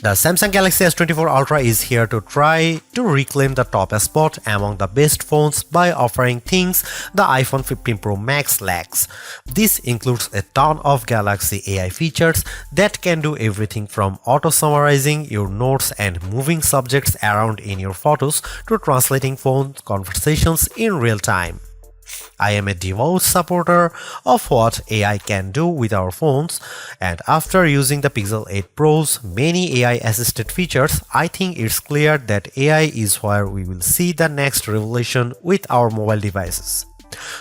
The Samsung Galaxy S24 Ultra is here to try to reclaim the top spot among the best phones by offering things the iPhone 15 Pro Max lacks. This includes a ton of Galaxy AI features that can do everything from auto-summarizing your notes and moving subjects around in your photos to translating phone conversations in real time. I am a devout supporter of what AI can do with our phones, and after using the Pixel 8 Pro's many AI-assisted features, I think it's clear that AI is where we will see the next revolution with our mobile devices.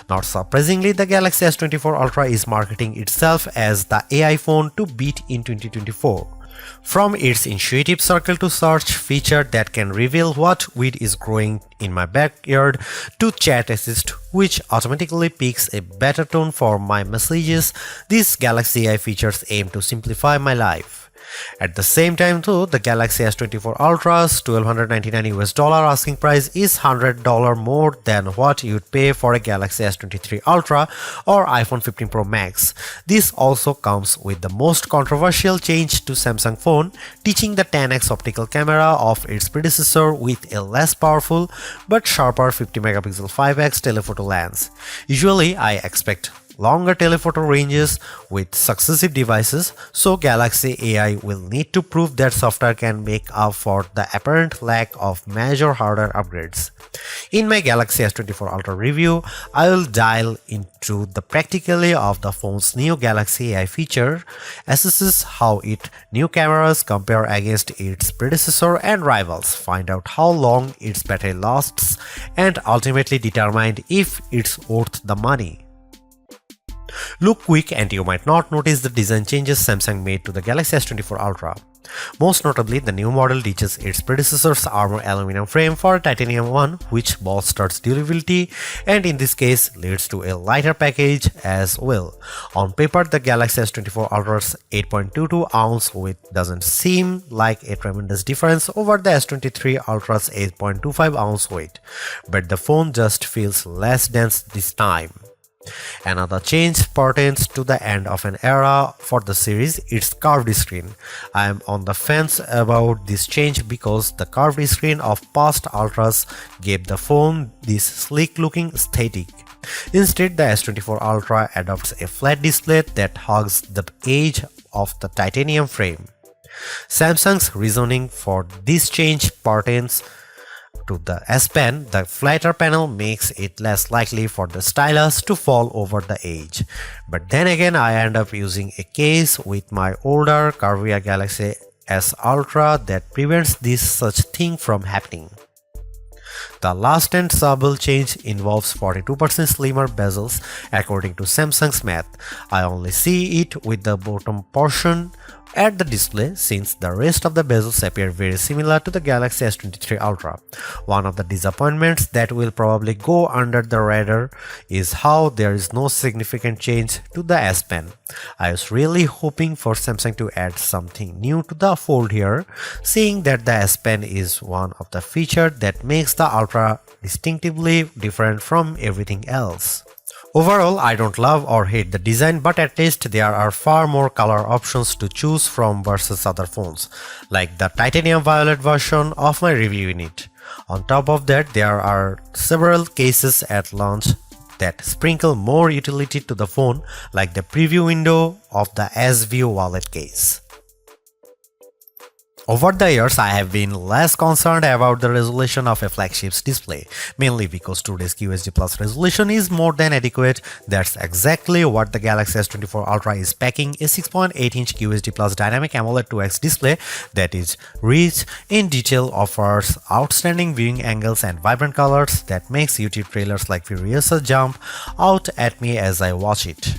Not surprisingly, the Galaxy S24 Ultra is marketing itself as the AI phone to beat in 2024. From its intuitive circle to search feature that can reveal what weed is growing in my backyard to chat assist which automatically picks a better tone for my messages, these Galaxy AI features aim to simplify my life. At the same time though, the Galaxy S24 Ultra's $1,299 asking price is $100 more than what you'd pay for a Galaxy S23 Ultra or iPhone 15 Pro Max. This also comes with the most controversial change to Samsung phone, teaching the 10x optical camera of its predecessor with a less powerful but sharper 50 megapixel 5x telephoto lens. Usually I expect longer telephoto ranges with successive devices, so Galaxy AI will need to prove that software can make up for the apparent lack of major hardware upgrades. In my Galaxy S24 Ultra review, I will dial into the practicality of the phone's new Galaxy AI feature, assesses how its new cameras compare against its predecessor and rivals, find out how long its battery lasts, and ultimately determine if it's worth the money. Look quick and you might not notice the design changes Samsung made to the Galaxy S24 Ultra. Most notably, the new model ditches its predecessor's armor aluminum frame for a titanium one, which bolsters durability and in this case leads to a lighter package as well. On paper, the Galaxy S24 Ultra's 8.22 ounce weight doesn't seem like a tremendous difference over the S23 Ultra's 8.25 ounce weight, but the phone just feels less dense this time. Another change pertains to the end of an era for the series, its curved screen. I am on the fence about this change because the curved screen of past Ultras gave the phone this sleek looking aesthetic. Instead, the S24 Ultra adopts a flat display that hugs the edge of the titanium frame. Samsung's reasoning for this change pertains to the S Pen. The flatter panel makes it less likely for the stylus to fall over the edge. But then again, I end up using a case with my older curvier Galaxy S Ultra that prevents this such thing from happening. The last and subtle change involves 42% slimmer bezels according to Samsung's math. I only see it with the bottom portion at the display since the rest of the bezels appear very similar to the Galaxy S23 Ultra. One of the disappointments that will probably go under the radar is how there is no significant change to the S Pen. I was really hoping for Samsung to add something new to the fold here, seeing that the S Pen is one of the features that makes the Ultra distinctively different from everything else. Overall, I don't love or hate the design, but at least there are far more color options to choose from versus other phones, like the titanium violet version of my review unit. On top of that, there are several cases at launch that sprinkle more utility to the phone, like the preview window of the S View wallet case. Over the years, I have been less concerned about the resolution of a flagship's display, mainly because today's QHD Plus resolution is more than adequate. That's exactly what the Galaxy S24 Ultra is packing, a 6.8-inch QHD Plus dynamic AMOLED 2X display that is rich in detail, offers outstanding viewing angles and vibrant colors that makes YouTube trailers like Furiosa jump out at me as I watch it.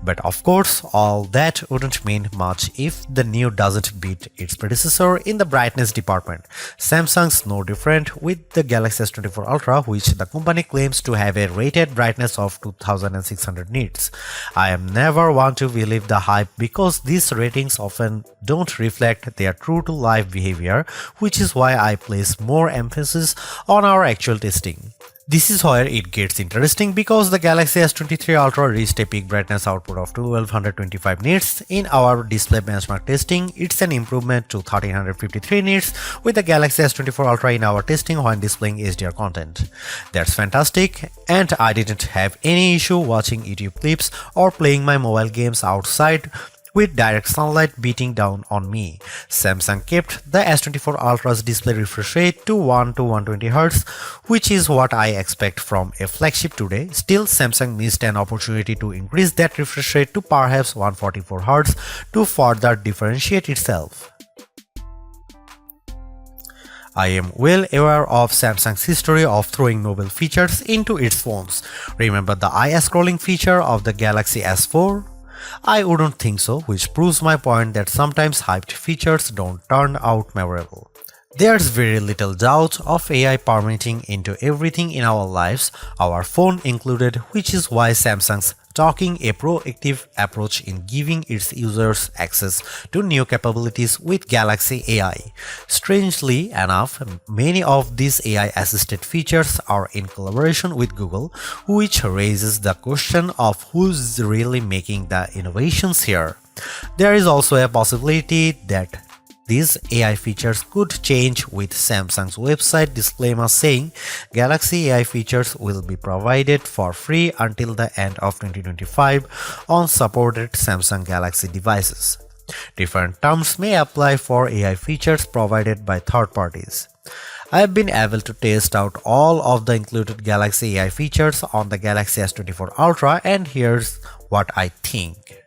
But of course, all that wouldn't mean much if the new doesn't beat its predecessor in the brightness department. Samsung's no different with the Galaxy S24 Ultra, which the company claims to have a rated brightness of 2600 nits. I am never one to believe the hype because these ratings often don't reflect their true-to-life behavior, which is why I place more emphasis on our actual testing. This is where it gets interesting because the Galaxy S23 Ultra reached a peak brightness output of 1225 nits. In our display benchmark testing, it's an improvement to 1353 nits with the Galaxy S24 Ultra in our testing when displaying HDR content. That's fantastic, and I didn't have any issue watching YouTube clips or playing my mobile games outside with direct sunlight beating down on me. Samsung kept the S24 Ultra's display refresh rate to 1 to 120Hz, which is what I expect from a flagship today. Still, Samsung missed an opportunity to increase that refresh rate to perhaps 144Hz to further differentiate itself. I am well aware of Samsung's history of throwing novel features into its phones. Remember the eye scrolling feature of the Galaxy S4? I wouldn't think so, which proves my point that sometimes hyped features don't turn out memorable. There's very little doubt of AI permeating into everything in our lives, our phone included, which is why Samsung's taking a proactive approach in giving its users access to new capabilities with Galaxy AI. Strangely enough, many of these AI-assisted features are in collaboration with Google, which raises the question of who's really making the innovations here. There is also a possibility that these AI features could change with Samsung's website disclaimer saying Galaxy AI features will be provided for free until the end of 2025 on supported Samsung Galaxy devices. Different terms may apply for AI features provided by third parties. I have been able to test out all of the included Galaxy AI features on the Galaxy S24 Ultra, and here's what I think.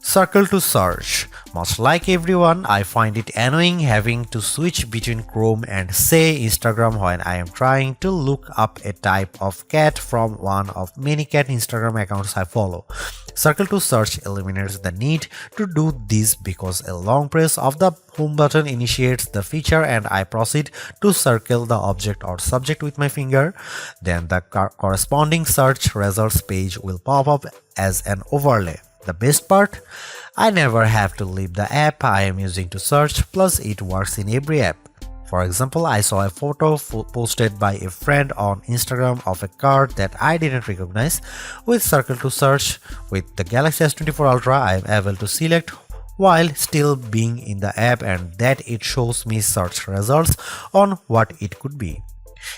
Circle to search. Much like everyone, I find it annoying having to switch between Chrome and say Instagram when I am trying to look up a type of cat from one of many cat Instagram accounts I follow. Circle to search eliminates the need to do this because a long press of the home button initiates the feature and I proceed to circle the object or subject with my finger. Then the corresponding search results page will pop up as an overlay. The best part? I never have to leave the app I am using to search, plus it works in every app. For example, I saw a photo posted by a friend on Instagram of a car that I didn't recognize. With Circle to Search, with the Galaxy S24 Ultra, I am able to select while still being in the app and that it shows me search results on what it could be.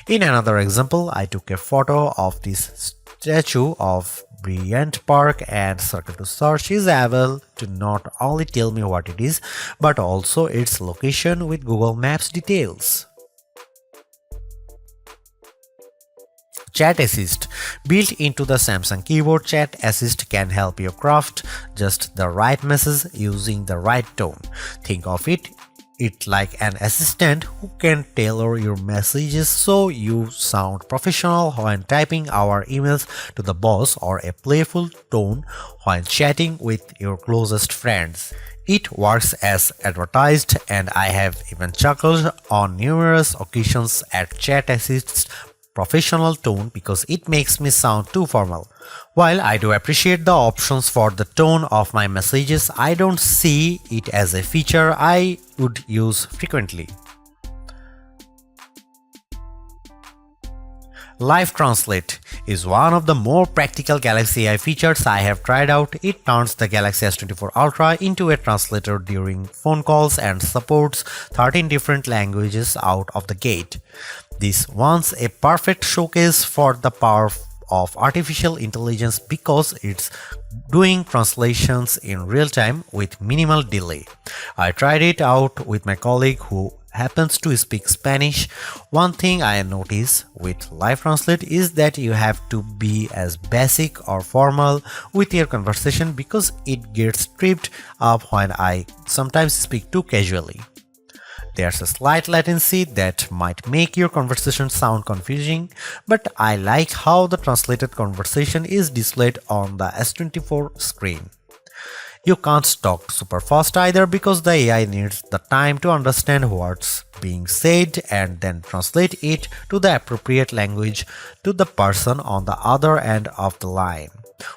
In another example, I took a photo of this statue of Bryant Park and Circle to Search is able to not only tell me what it is, but also its location with Google Maps details. Chat Assist. Built into the Samsung keyboard, Chat Assist can help you craft just the right message using the right tone. Think of it like an assistant who can tailor your messages so you sound professional when typing our emails to the boss or a playful tone when chatting with your closest friends. It works as advertised, and I have even chuckled on numerous occasions at Chat Assist's professional tone because it makes me sound too formal. While I do appreciate the options for the tone of my messages, I don't see it as a feature I would use frequently. Live Translate is one of the more practical Galaxy AI features I have tried out. It turns the Galaxy S24 Ultra into a translator during phone calls and supports 13 different languages out of the gate. This one's a perfect showcase for the power of artificial intelligence because it's doing translations in real time with minimal delay. I tried it out with my colleague who happens to speak Spanish. One thing I notice with Live Translate is that you have to be as basic or formal with your conversation because it gets tripped up when I sometimes speak too casually. There's a slight latency that might make your conversation sound confusing, but I like how the translated conversation is displayed on the S24 screen. You can't talk super fast either because the AI needs the time to understand what's being said and then translate it to the appropriate language to the person on the other end of the line.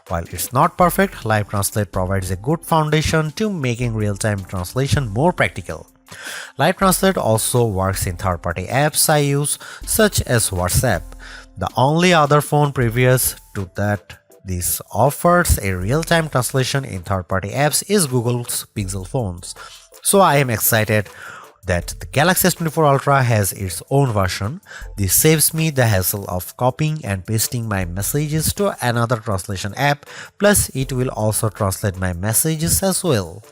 While it's not perfect, Live Translate provides a good foundation to making real-time translation more practical. Live Translate also works in third-party apps I use, such as WhatsApp. The only other phone previous to that this offers a real-time translation in third-party apps is Google's Pixel phones. So I am excited that the Galaxy S24 Ultra has its own version. This saves me the hassle of copying and pasting my messages to another translation app, plus it will also translate my messages as well.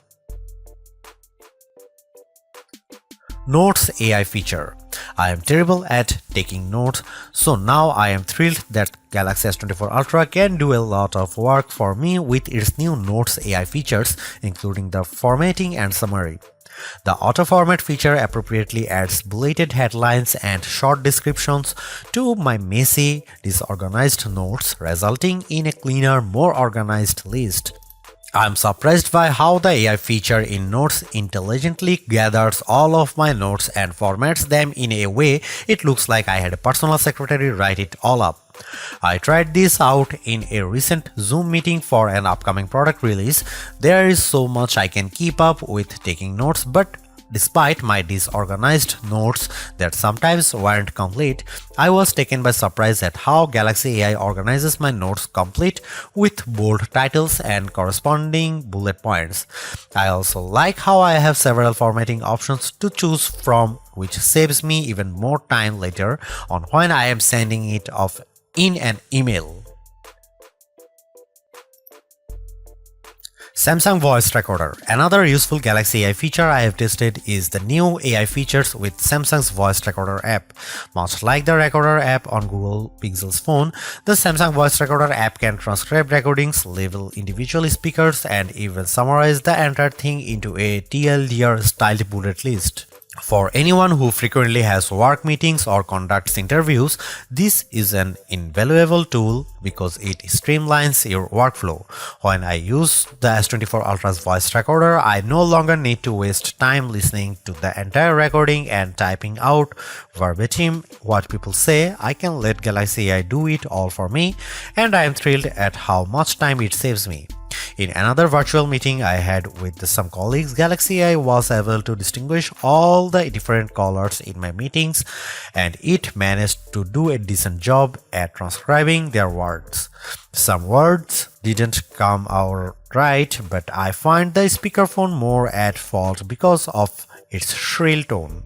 Notes AI feature. I am terrible at taking notes, so now I am thrilled that Galaxy S24 Ultra can do a lot of work for me with its new Notes AI features, including the formatting and summary. The auto-format feature appropriately adds bulleted headlines and short descriptions to my messy, disorganized notes, resulting in a cleaner, more organized list. I'm surprised by how the AI feature in Notes intelligently gathers all of my notes and formats them in a way it looks like I had a personal secretary write it all up. I tried this out in a recent Zoom meeting for an upcoming product release. There is so much I can keep up with taking notes, but despite my disorganized notes that sometimes weren't complete, I was taken by surprise at how Galaxy AI organizes my notes complete with bold titles and corresponding bullet points. I also like how I have several formatting options to choose from, which saves me even more time later on when I am sending it off in an email. Samsung Voice Recorder. Another useful Galaxy AI feature I have tested is the new AI features with Samsung's Voice Recorder app. Much like the Recorder app on Google Pixel's phone, the Samsung Voice Recorder app can transcribe recordings, label individual speakers, and even summarize the entire thing into a TLDR-styled bullet list. For anyone who frequently has work meetings or conducts interviews, this is an invaluable tool because it streamlines your workflow. When I use the S24 Ultra's voice recorder, I no longer need to waste time listening to the entire recording and typing out verbatim what people say. I can let Galaxy AI do it all for me, and I am thrilled at how much time it saves me. In another virtual meeting I had with some colleagues, Galaxy AI was able to distinguish all the different colors in my meetings, and it managed to do a decent job at transcribing their words. Some words didn't come out right, but I find the speakerphone more at fault because of its shrill tone.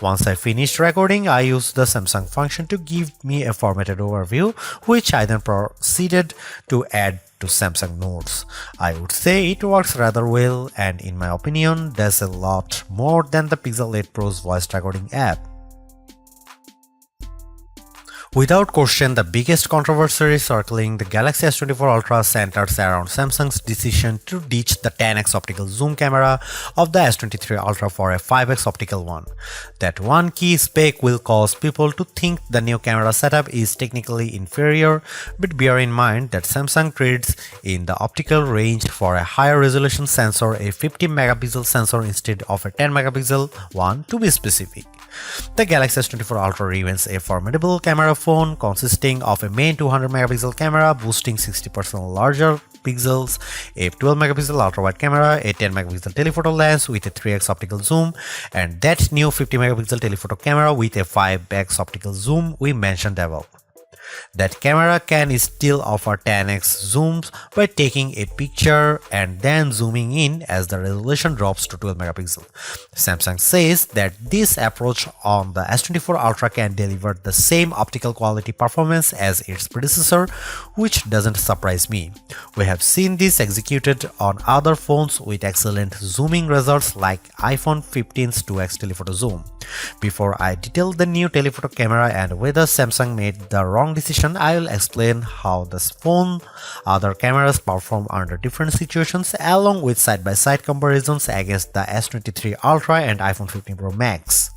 Once I finished recording, I used the Samsung function to give me a formatted overview, which I then proceeded to add to Samsung Notes. I would say it works rather well, and in my opinion, does a lot more than the Pixel 8 Pro's voice recording app. Without question, the biggest controversy circling the Galaxy S24 Ultra centers around Samsung's decision to ditch the 10x optical zoom camera of the S23 Ultra for a 5x optical one. That one key spec will cause people to think the new camera setup is technically inferior, but bear in mind that Samsung trades in the optical range for a higher resolution sensor, a 50 megapixel sensor instead of a 10 megapixel one to be specific. The Galaxy S24 Ultra remains a formidable camera phone consisting of a main 200 megapixel camera boasting 60% larger pixels, a 12 megapixel ultra-wide camera, a 10 megapixel telephoto lens with a 3x optical zoom, and that new 50 megapixel telephoto camera with a 5x optical zoom we mentioned above. That camera can still offer 10x zooms by taking a picture and then zooming in as the resolution drops to 12 megapixel. Samsung says that this approach on the S24 Ultra can deliver the same optical quality performance as its predecessor, which doesn't surprise me. We have seen this executed on other phones with excellent zooming results like iPhone 15's 2x telephoto zoom. Before I detail the new telephoto camera and whether Samsung made the wrong decision, I will explain how this phone other cameras perform under different situations along with side-by-side comparisons against the S23 Ultra and iPhone 15 Pro Max.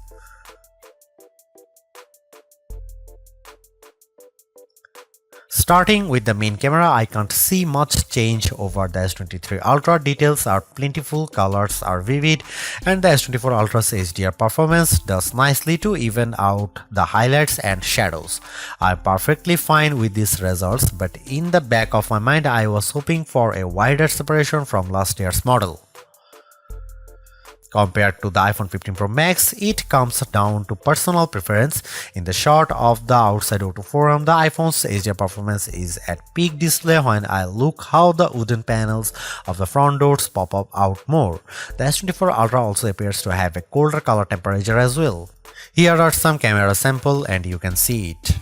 Starting with the main camera, I can't see much change over the S23 Ultra. Details are plentiful, colors are vivid, and the S24 Ultra's HDR performance does nicely to even out the highlights and shadows. I'm perfectly fine with these results, but in the back of my mind I was hoping for a wider separation from last year's model. Compared to the iPhone 15 Pro Max, it comes down to personal preference. In the shot of the outside O2 forum, the iPhone's HDR performance is at peak display. When I look how the wooden panels of the front doors pop up out more. The S24 Ultra also appears to have a colder color temperature as well. Here are some camera samples and you can see it.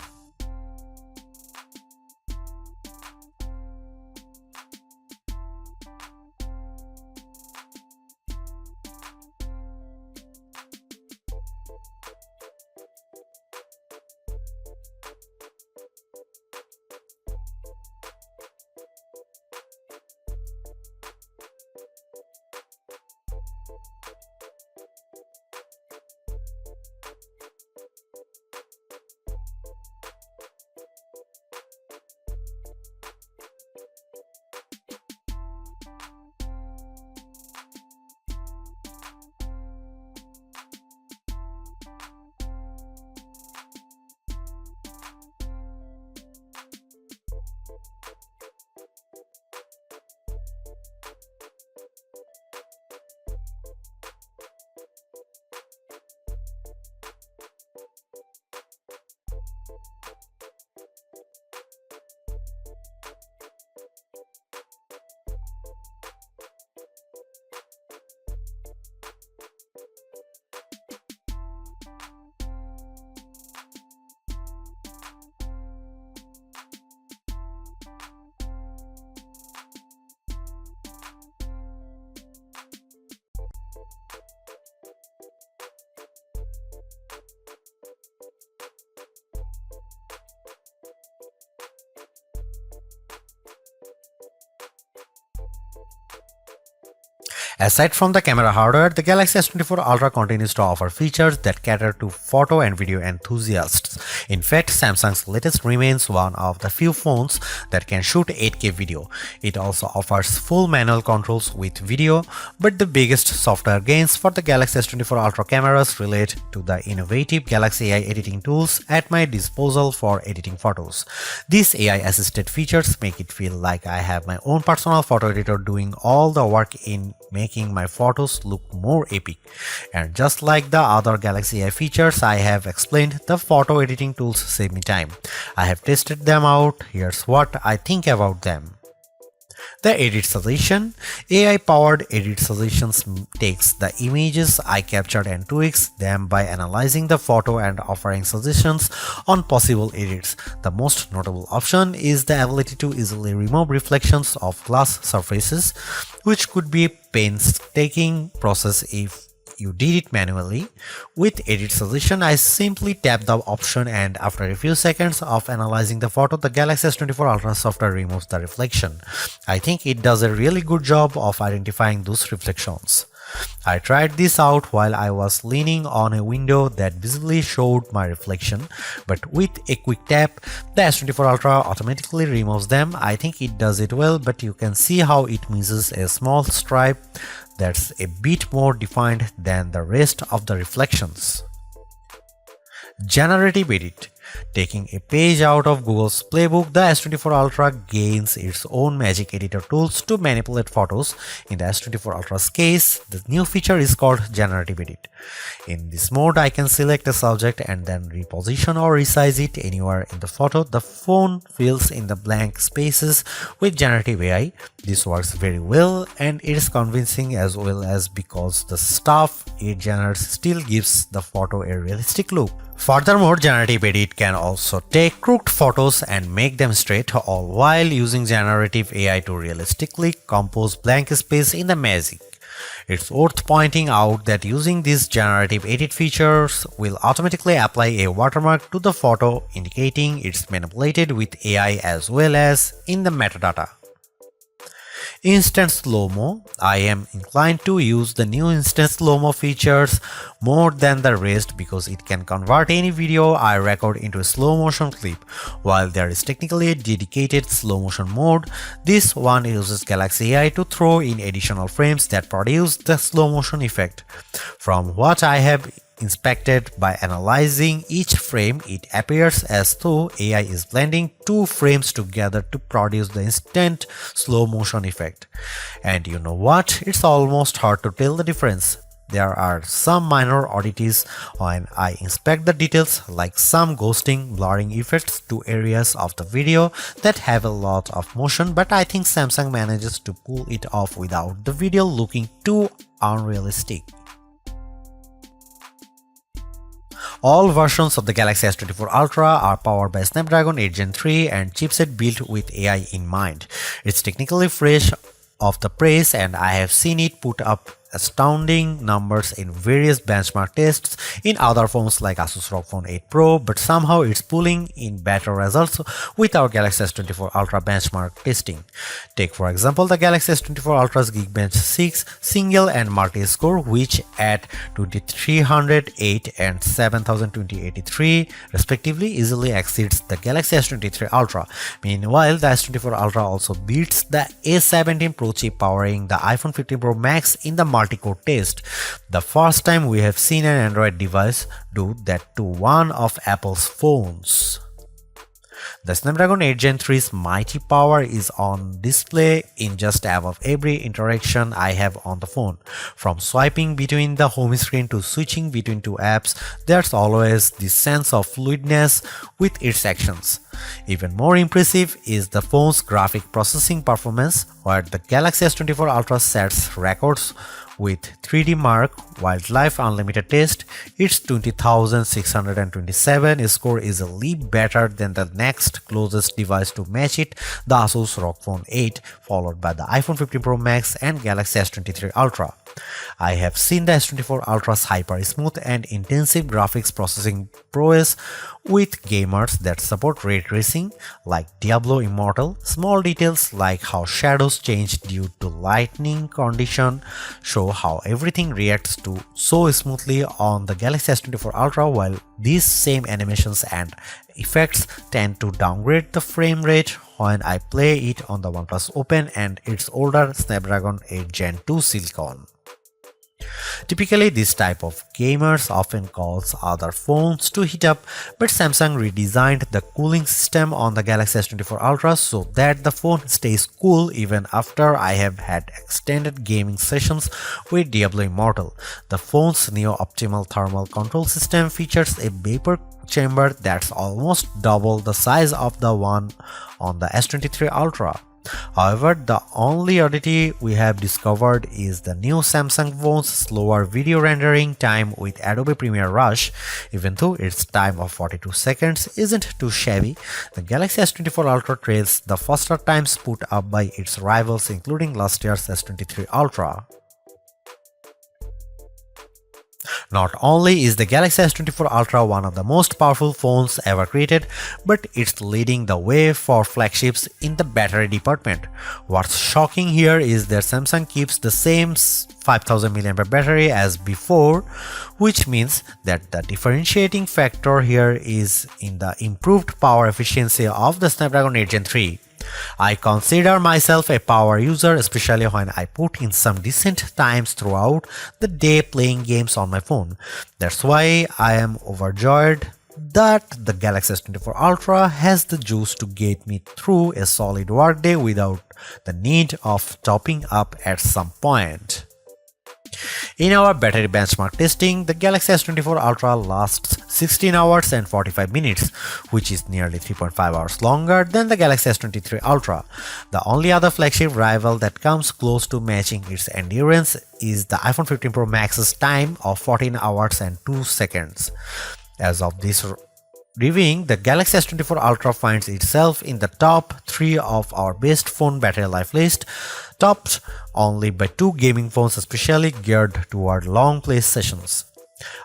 Aside from the camera hardware, the Galaxy S24 Ultra continues to offer features that cater to photo and video enthusiasts. In fact, Samsung's latest remains one of the few phones that can shoot 8K video. It also offers full manual controls with video, but the biggest software gains for the Galaxy S24 Ultra cameras relate to the innovative Galaxy AI editing tools at my disposal for editing photos. These AI-assisted features make it feel like I have my own personal photo editor doing all the work in making my photos look more epic. And just like the other Galaxy AI features I have explained, the photo editing tools save me time. I have tested them out. Here's what I think about them. The Edit Suggestion. AI-powered Edit Suggestions takes the images I captured and tweaks them by analyzing the photo and offering suggestions on possible edits. The most notable option is the ability to easily remove reflections of glass surfaces, which could be a painstaking process if you did it manually. With Edit Suggestion, I simply tap the option and after a few seconds of analyzing the photo, the Galaxy S24 Ultra software removes the reflection. I think it does a really good job of identifying those reflections. I tried this out while I was leaning on a window that visibly showed my reflection, but with a quick tap, the S24 Ultra automatically removes them. I think it does it well, but you can see how it misses a small stripe that's a bit more defined than the rest of the reflections. Generative Edit. Taking a page out of Google's playbook, the S24 Ultra gains its own magic editor tools to manipulate photos. In the S24 Ultra's case, the new feature is called Generative Edit. In this mode, I can select a subject and then reposition or resize it anywhere in the photo. The phone fills in the blank spaces with generative AI. This works very well and it is convincing as well as because the stuff it generates still gives the photo a realistic look. Furthermore, Generative Edit can also take crooked photos and make them straight, all while using generative AI to realistically compose blank space in the magic. It's worth pointing out that using these generative edit features will automatically apply a watermark to the photo, indicating it's manipulated with AI as well as in the metadata. Instant Slowmo. I am inclined to use the new Instant Slowmo features more than the rest because it can convert any video I record into a slow motion clip. While there is technically a dedicated slow motion mode, this one uses Galaxy AI to throw in additional frames that produce the slow motion effect. From what I have inspected by analyzing each frame, it appears as though AI is blending two frames together to produce the instant slow motion effect. And you know what? It's almost hard to tell the difference. there are some minor oddities when I inspect the details, like some ghosting, blurring effects to areas of the video that have a lot of motion, but I think Samsung manages to pull it off without the video looking too unrealistic. All versions of the Galaxy S24 Ultra are powered by Snapdragon 8 Gen 3 and chipset built with AI in mind. It's technically fresh off the press, and I have seen it put up astounding numbers in various benchmark tests in other phones like Asus ROG Phone 8 Pro, but somehow it's pulling in better results with our Galaxy S24 Ultra benchmark testing. Take for example the Galaxy S24 Ultra's Geekbench 6 single and multi-score, which at 2308 and 7283 respectively easily exceeds the Galaxy S23 Ultra. Meanwhile, the S24 Ultra also beats the A17 Pro chip powering the iPhone 15 Pro Max in the multi-core test, the first time we have seen an Android device do that to one of Apple's phones. The Snapdragon 8 Gen 3's mighty power is on display in just about every interaction I have on the phone. From swiping between the home screen to switching between two apps, there's always this sense of fluidness with its actions. Even more impressive is the phone's graphic processing performance, where the Galaxy S24 Ultra sets records with 3D Mark Wildlife Unlimited test. Its 20,627 score is a leap better than the next closest device to match it, the Asus ROG Phone 8, followed by the iPhone 15 Pro Max and Galaxy S23 Ultra. I have seen the S24 Ultra's hyper-smooth and intensive graphics processing prowess with gamers that support ray tracing like Diablo Immortal. Small details like how shadows change due to lighting condition show how everything reacts to so smoothly on the Galaxy S24 Ultra, while these same animations and effects tend to downgrade the frame rate when I play it on the OnePlus Open and its older Snapdragon 8 Gen 2 Silicon. Typically, this type of gamers often calls other phones to heat up, but Samsung redesigned the cooling system on the Galaxy S24 Ultra so that the phone stays cool even after I have had extended gaming sessions with Diablo Immortal. The phone's neo-optimal thermal control system features a vapor chamber that's almost double the size of the one on the S23 Ultra. However, the only oddity we have discovered is the new Samsung phone's slower video rendering time with Adobe Premiere Rush. Even though its time of 42 seconds isn't too shabby, the Galaxy S24 Ultra trails the faster times put up by its rivals, including last year's S23 Ultra. Not only is the Galaxy S24 Ultra one of the most powerful phones ever created, but it's leading the way for flagships in the battery department. What's shocking here is that Samsung keeps the same 5000 mAh battery as before, which means that the differentiating factor here is in the improved power efficiency of the Snapdragon 8 Gen 3. I consider myself a power user, especially when I put in some decent times throughout the day playing games on my phone. That's why I am overjoyed that the Galaxy S24 Ultra has the juice to get me through a solid workday without the need of topping up at some point. In our battery benchmark testing, the Galaxy S24 Ultra lasts 16 hours and 45 minutes, which is nearly 3.5 hours longer than the Galaxy S23 Ultra. The only other flagship rival that comes close to matching its endurance is the iPhone 15 Pro Max's time of 14 hours and 2 seconds. As of this reviewing, the Galaxy S24 Ultra finds itself in the top 3 of our best phone battery life list, topped only by 2 gaming phones especially geared toward long play sessions.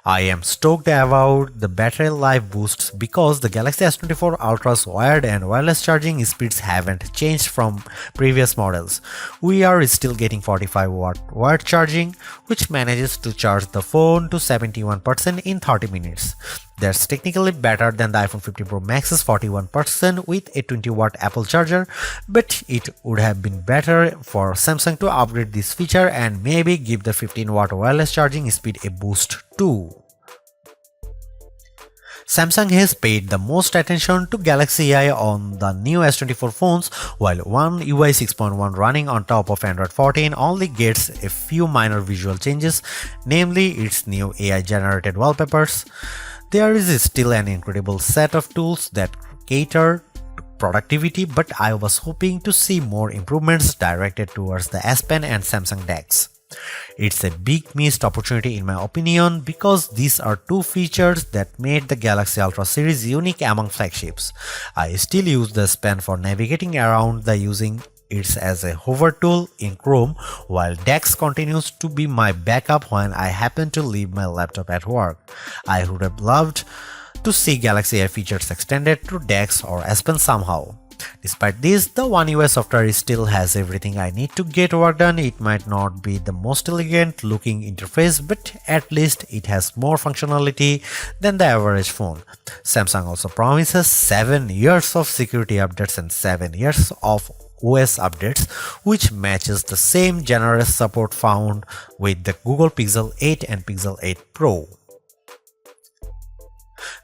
I am stoked about the battery life boosts because the Galaxy S24 Ultra's wired and wireless charging speeds haven't changed from previous models. We are still getting 45-watt wired charging, which manages to charge the phone to 71% in 30 minutes. That's technically better than the iPhone 15 Pro Max's 41% with a 20-watt Apple charger, but it would have been better for Samsung to upgrade this feature and maybe give the 15-watt wireless charging speed a boost too. Samsung has paid the most attention to Galaxy AI on the new S24 phones, while One UI 6.1 running on top of Android 14 only gets a few minor visual changes, namely its new AI generated wallpapers. There is still an incredible set of tools that cater to productivity, but I was hoping to see more improvements directed towards the S Pen and Samsung DeX. It's a big missed opportunity in my opinion because these are two features that made the Galaxy Ultra series unique among flagships. I still use the S Pen for navigating around the using it as a hover tool in Chrome, while DeX continues to be my backup when I happen to leave my laptop at work. I would have loved to see Galaxy AI features extended to DeX or S Pen somehow. Despite this, the One UI software still has everything I need to get work done. It might not be the most elegant looking interface, but at least it has more functionality than the average phone. Samsung also promises 7 years of security updates and 7 years of OS updates, which matches the same generous support found with the Google Pixel 8 and Pixel 8 Pro.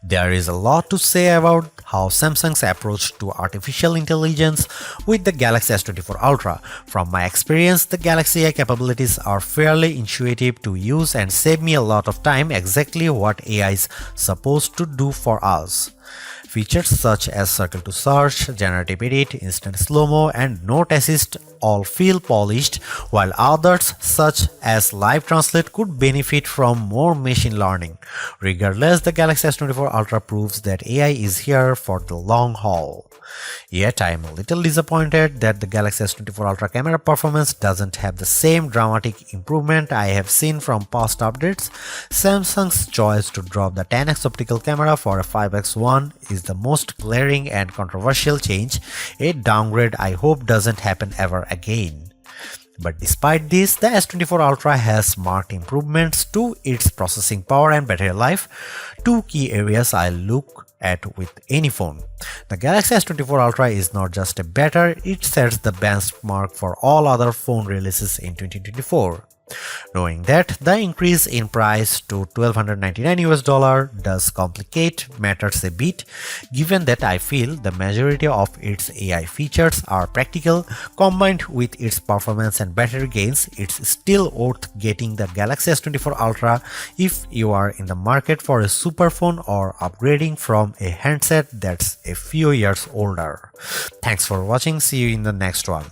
There is a lot to say about how Samsung's approach to artificial intelligence with the Galaxy S24 Ultra. From my experience, the Galaxy AI capabilities are fairly intuitive to use and save me a lot of time, exactly what AI is supposed to do for us. Features such as circle to search, generative edit, instant slow-mo, and note assist all feel polished, while others such as live translate could benefit from more machine learning. Regardless, the Galaxy S24 Ultra proves that AI is here for the long haul. Yet I am a little disappointed that the Galaxy S24 Ultra camera performance doesn't have the same dramatic improvement I have seen from past updates. Samsung's choice to drop the 10x optical camera for a 5x one is the most glaring and controversial change, a downgrade I hope doesn't happen ever again. But despite this, the S24 Ultra has marked improvements to its processing power and battery life, two key areas I look at with any phone. The Galaxy S24 Ultra is not just a better, it sets the benchmark for all other phone releases in 2024. Knowing that the increase in price to $1,299 does complicate matters a bit, given that I feel the majority of its AI features are practical, combined with its performance and battery gains, it's still worth getting the Galaxy S24 Ultra if you are in the market for a super phone or upgrading from a handset that's a few years older. Thanks for watching, see you in the next one.